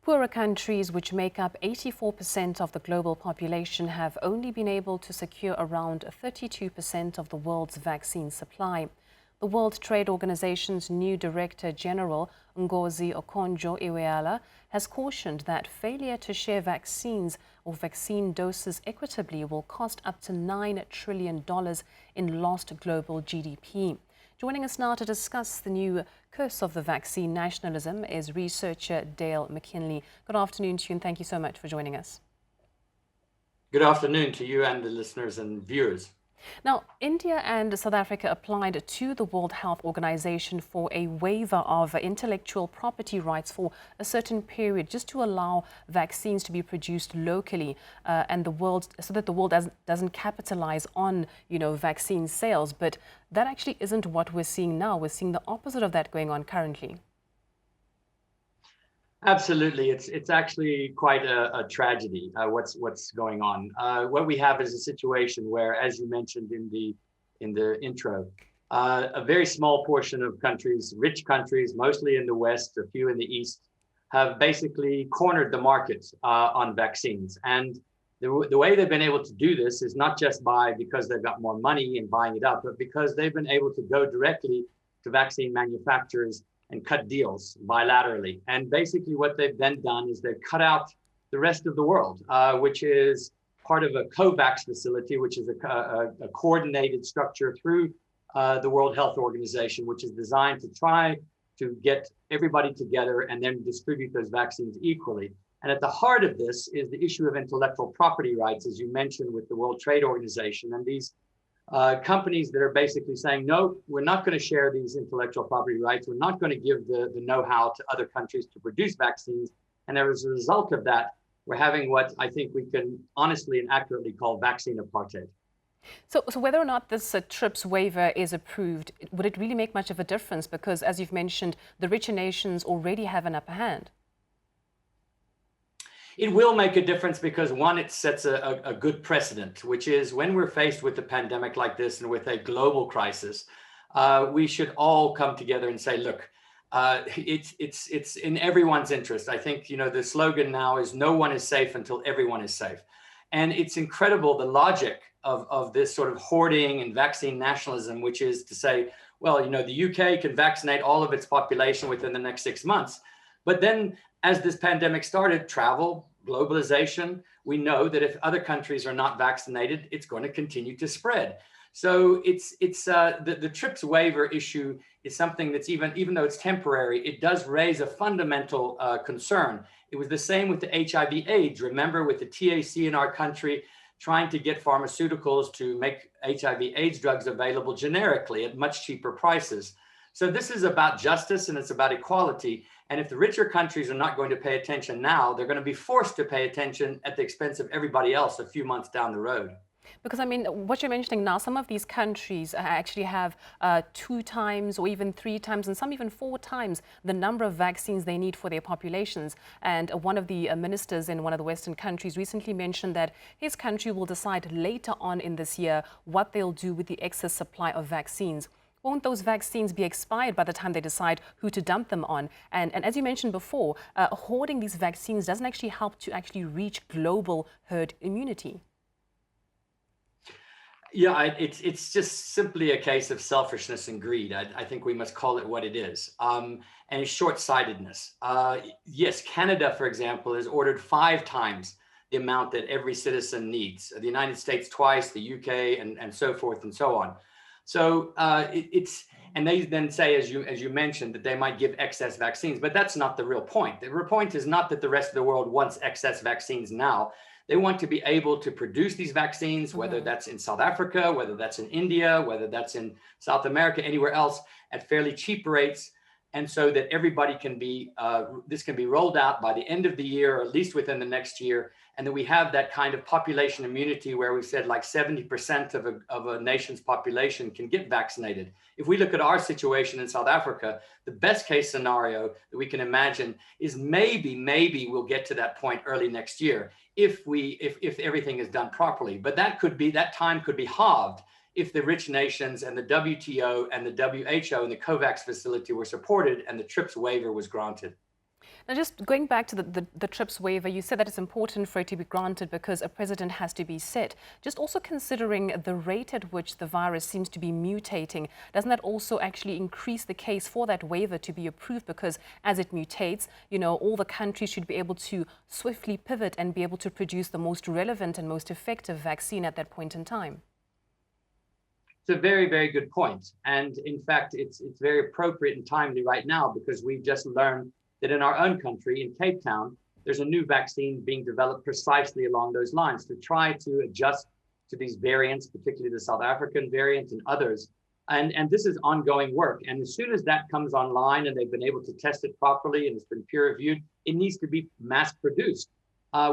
Poorer countries, which make up 84% of the global population, have only been able to secure around 32% of the world's vaccine supply. The World Trade Organization's new Director General Ngozi Okonjo-Iweala has cautioned that failure to share vaccines or vaccine doses equitably will cost up to $9 trillion in lost global GDP. Joining us now to discuss the new curse of the vaccine nationalism is researcher Dale McKinley. Good afternoon to you and thank you so much for joining us. Good afternoon to you and the listeners and viewers. Now, India and South Africa applied to the World Health Organization for a waiver of intellectual property rights for a certain period, just to allow vaccines to be produced locally and so that the world doesn't capitalize on, vaccine sales. But that actually isn't what we're seeing now. We're seeing the opposite of that going on currently. Absolutely, it's actually quite a tragedy. What's going on? What we have is a situation where, as you mentioned in the intro, a very small portion of countries, rich countries, mostly in the West, a few in the East, have basically cornered the market on vaccines. And the way they've been able to do this is not just because they've got more money in buying it up, but because they've been able to go directly to vaccine manufacturers and cut deals bilaterally. And basically what they've then done is they've cut out the rest of the world, which is part of a COVAX facility, which is a coordinated structure through the World Health Organization, which is designed to try to get everybody together and then distribute those vaccines equally. And at the heart of this is the issue of intellectual property rights, as you mentioned, with the World Trade Organization. And these companies that are basically saying, no, we're not going to share these intellectual property rights. We're not going to give the know-how to other countries to produce vaccines. And as a result of that, we're having what I think we can honestly and accurately call vaccine apartheid. So whether or not this TRIPS waiver is approved, would it really make much of a difference? Because as you've mentioned, the richer nations already have an upper hand. It will make a difference because, one, it sets a good precedent, which is when we're faced with a pandemic like this and with a global crisis, we should all come together and say, look, it's in everyone's interest. I think, the slogan now is no one is safe until everyone is safe. And it's incredible, the logic of this sort of hoarding and vaccine nationalism, which is to say, well, the UK can vaccinate all of its population within the next 6 months. But then as this pandemic started, travel, globalization, we know that if other countries are not vaccinated, it's going to continue to spread. So the TRIPS waiver issue is something that's even though it's temporary, it does raise a fundamental concern. It was the same with the HIV/AIDS. Remember, with the TAC in our country trying to get pharmaceuticals to make HIV/AIDS drugs available generically at much cheaper prices. So this is about justice and it's about equality. And if the richer countries are not going to pay attention now, they're going to be forced to pay attention at the expense of everybody else a few months down the road. Because, what you're mentioning now, some of these countries actually have 2 times or even 3 times and some even 4 times the number of vaccines they need for their populations. And one of the ministers in one of the Western countries recently mentioned that his country will decide later on in this year what they'll do with the excess supply of vaccines. Won't those vaccines be expired by the time they decide who to dump them on? And as you mentioned before, hoarding these vaccines doesn't actually help to actually reach global herd immunity. Yeah, it's just simply a case of selfishness and greed. I think we must call it what it is, and short-sightedness. Yes, Canada, for example, has ordered 5 times the amount that every citizen needs. The United States twice, the UK, and so forth and so on. So and they then say, as you mentioned, that they might give excess vaccines, but that's not the real point. The real point is not that the rest of the world wants excess vaccines now. They want to be able to produce these vaccines, whether that's in South Africa, whether that's in India, whether that's in South America, anywhere else, at fairly cheap rates. And so that everybody can be, this can be rolled out by the end of the year, or at least within the next year. And then we have that kind of population immunity where we said like 70% of a nation's population can get vaccinated. If we look at our situation in South Africa, the best case scenario that we can imagine is maybe we'll get to that point early next year if everything is done properly. But that time could be halved if the rich nations and the WTO and the WHO and the COVAX facility were supported and the TRIPS waiver was granted. Now, just going back to the TRIPS waiver, you said that it's important for it to be granted because a precedent has to be set. Just also considering the rate at which the virus seems to be mutating, doesn't that also actually increase the case for that waiver to be approved? Because as it mutates, all the countries should be able to swiftly pivot and be able to produce the most relevant and most effective vaccine at that point in time. It's a very, very good point. And in fact, it's very appropriate and timely right now because we've just learned that in our own country, in Cape Town, there's a new vaccine being developed precisely along those lines to try to adjust to these variants, particularly the South African variant and others. And this is ongoing work. And as soon as that comes online and they've been able to test it properly and it's been peer reviewed, it needs to be mass produced,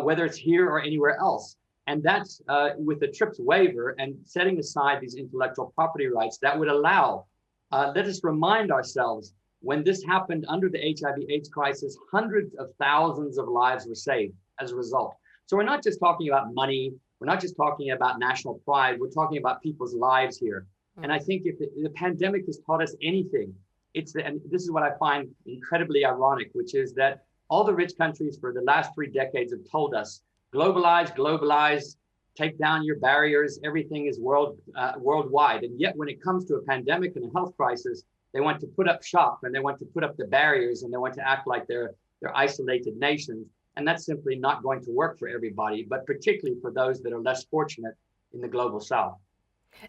whether it's here or anywhere else. And that's with the TRIPS waiver and setting aside these intellectual property rights that would allow, let us remind ourselves, when this happened under the HIV/AIDS crisis, hundreds of thousands of lives were saved as a result. So we're not just talking about money, we're not just talking about national pride, we're talking about people's lives here. And I think if the pandemic has taught us anything, and this is what I find incredibly ironic, which is that all the rich countries for the last 3 decades have told us, globalize, take down your barriers, everything is worldwide. And yet when it comes to a pandemic and a health crisis, they want to put up shop and they want to put up the barriers and they want to act like they're isolated nations. And that's simply not going to work for everybody, but particularly for those that are less fortunate in the global south.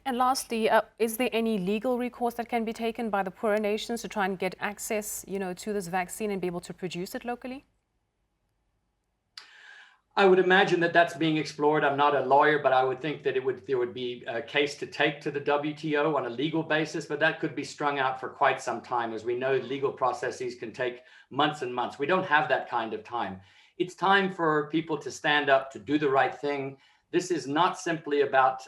And lastly, is there any legal recourse that can be taken by the poorer nations to try and get access, to this vaccine and be able to produce it locally? I would imagine that that's being explored. I'm not a lawyer, but I would think that there would be a case to take to the WTO on a legal basis, but that could be strung out for quite some time. As we know, legal processes can take months and months. We don't have that kind of time. It's time for people to stand up, to do the right thing. This is not simply about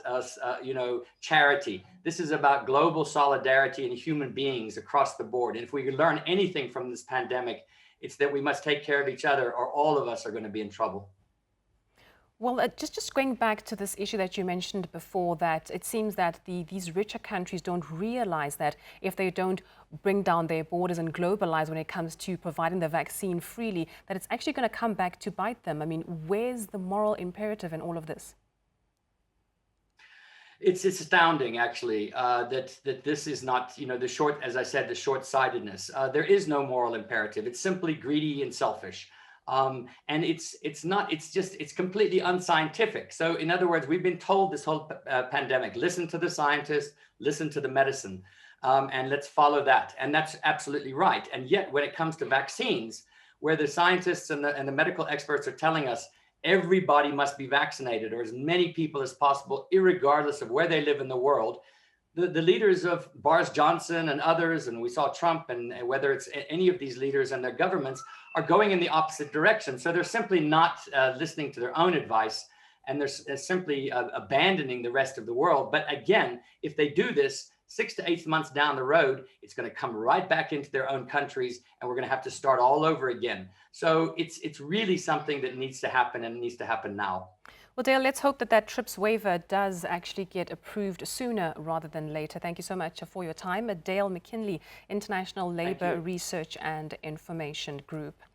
charity. This is about global solidarity and human beings across the board. And if we learn anything from this pandemic, it's that we must take care of each other or all of us are going to be in trouble. Well, just going back to this issue that you mentioned before, that it seems that these richer countries don't realize that if they don't bring down their borders and globalize when it comes to providing the vaccine freely, that it's actually going to come back to bite them. I mean, where's the moral imperative in all of this? It's astounding, actually, that this is not, as I said, the short-sightedness. There is no moral imperative. It's simply greedy and selfish. And it's completely unscientific. So in other words, we've been told this whole pandemic, listen to the scientists, listen to the medicine, and let's follow that. And that's absolutely right. And yet when it comes to vaccines, where the scientists and the medical experts are telling us everybody must be vaccinated, or as many people as possible, irregardless of where they live in the world, the leaders of Boris Johnson and others, and we saw Trump, and whether it's any of these leaders and their governments, are going in the opposite direction. So they're simply not listening to their own advice, and they're simply abandoning the rest of the world. But again, if they do this 6 to 8 months down the road, it's going to come right back into their own countries, and we're going to have to start all over again. So it's really something that needs to happen, and it needs to happen now. Well, Dale, let's hope that TRIPS waiver does actually get approved sooner rather than later. Thank you so much for your time. Dale McKinley, International Labour Research and Information Group.